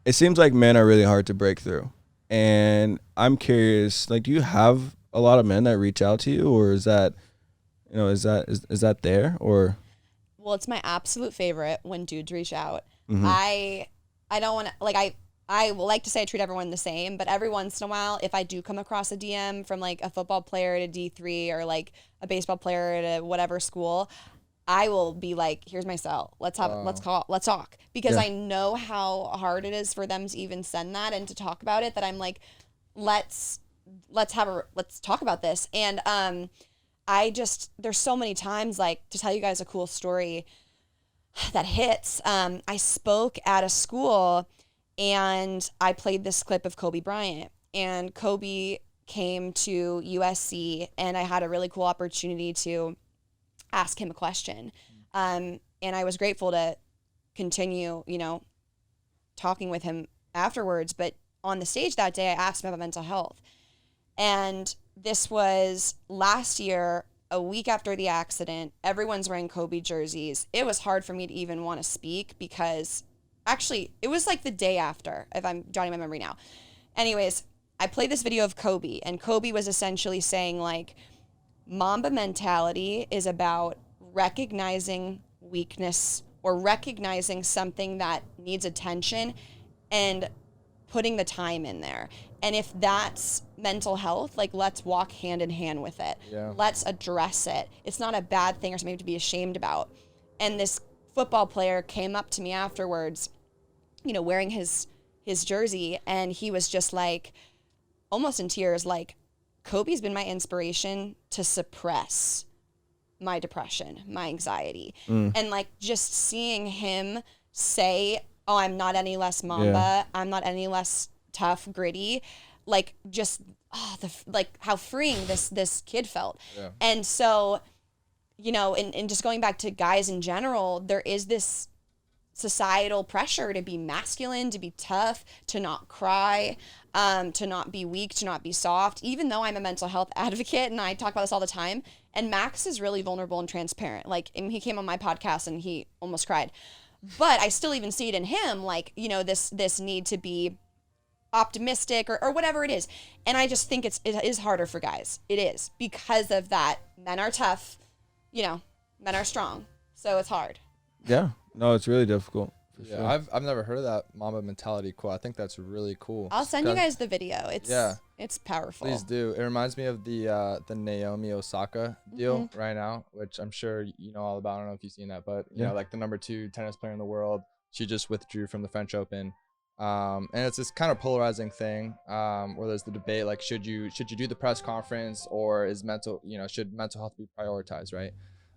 it seems like men are really hard to break through. And I'm curious, like, do you have a lot of men that reach out to you, or is that, is that there, or? Well, it's my absolute favorite when dudes reach out. Mm-hmm. I don't want to like I will like to say I treat everyone the same, but every once in a while, if I do come across a DM from like a football player at a D3 or like a baseball player at a whatever school, I will be like, "Here's my cell. Let's talk," because Yeah. I know how hard it is for them to even send that and to talk about it. That I'm like, let's let's talk about this. And there's so many times, like, to tell you guys a cool story that hits. I spoke at a school and I played this clip of Kobe Bryant, and Kobe came to USC, and I had a really cool opportunity to ask him a question. And I was grateful to continue, talking with him afterwards. But on the stage that day, I asked him about mental health. And this was last year, a week after the accident. Everyone's wearing Kobe jerseys. It was hard for me to even want to speak because actually, it was like the day after, if I'm jotting my memory now. Anyways, I played this video of Kobe, and Kobe was essentially saying, like, Mamba mentality is about recognizing weakness or recognizing something that needs attention and putting the time in there. And if that's mental health, like, let's walk hand in hand with it. Yeah. Let's address it. It's not a bad thing or something to be ashamed about. And this football player came up to me afterwards, wearing his jersey, and he was just like, almost in tears, like, Kobe's been my inspiration to suppress my depression, my anxiety. And like, just seeing him say, "Oh, I'm not any less Mamba. Yeah. I'm not any less tough, gritty," like, just like how freeing this kid felt. Yeah. And so, and just going back to guys in general, there is this societal pressure to be masculine, to be tough, to not cry, to not be weak, to not be soft. Even though I'm a mental health advocate and I talk about this all the time, and Max is really vulnerable and transparent. Like, he came on my podcast and he almost cried. But I still even see it in him, like, this need to be optimistic or whatever it is. And I just think it is harder for guys. It is, because of that. Men are tough, men are strong. So it's hard. Yeah. No, it's really difficult. For Yeah, sure. I've never heard of that Mamba mentality quote. I think that's really cool. I'll send you guys the video. It's powerful. Please do. It reminds me of the Naomi Osaka deal right now, which I'm sure you know all about. I don't know if you've seen that, but you know, like, the #2 tennis player in the world, she just withdrew from the French Open. And it's this kind of polarizing thing, where there's the debate, like, should you do the press conference, or should mental health be prioritized, right?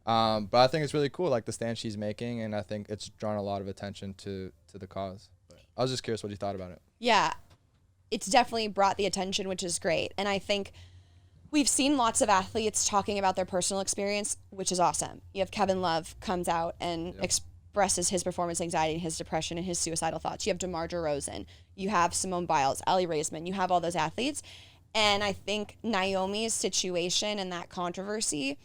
But I think it's really cool, like, the stand she's making, and I think it's drawn a lot of attention to the cause. But I was just curious what you thought about it. Yeah, it's definitely brought the attention, which is great. And I think we've seen lots of athletes talking about their personal experience, which is awesome. You have Kevin Love comes out and expresses his performance anxiety and his depression and his suicidal thoughts. You have DeMar DeRozan. You have Simone Biles, Ellie Raisman. You have all those athletes. And I think Naomi's situation and that controversy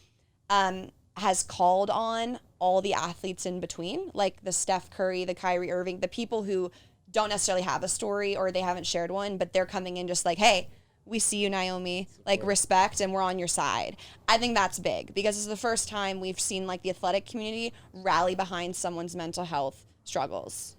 has called on all the athletes in between, like the Steph Curry, the Kyrie Irving, the people who don't necessarily have a story or they haven't shared one, but they're coming in just like, "Hey, we see you, Naomi, like, respect, and we're on your side." I think that's big because it's the first time we've seen, like, the athletic community rally behind someone's mental health struggles.